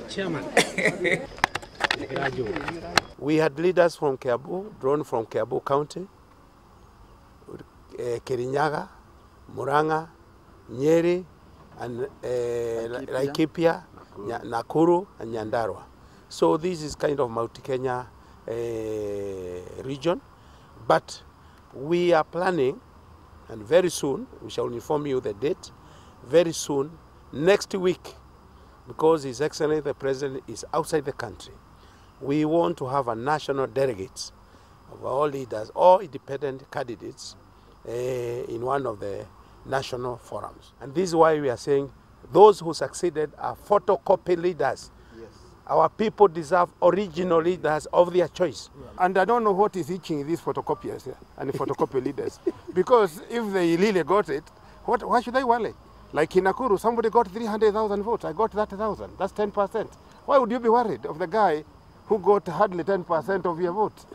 Chairman. We had leaders from Kiambu, drawn from Kiambu County, Kirinyaga, Muranga, Nyeri, and Laikipia, Nakuru, and Nyandarua. So this is kind of multi-Kenya region, but we are planning, and very soon, we shall inform you the date, very soon, next week, because His Excellency the President is outside the country, we want to have a national delegates of all leaders, all independent candidates in one of the national forums. And this is why we are saying those who succeeded are photocopy leaders. Yes. Our people deserve original leaders of their choice. And I don't know what is itching these photocopiers and photocopy leaders. Because if they really got it, why should they worry? Like in Nakuru, somebody got 300,000 votes. I got that 1,000. That's 10%. Why would you be worried of the guy who got hardly 10% of your vote?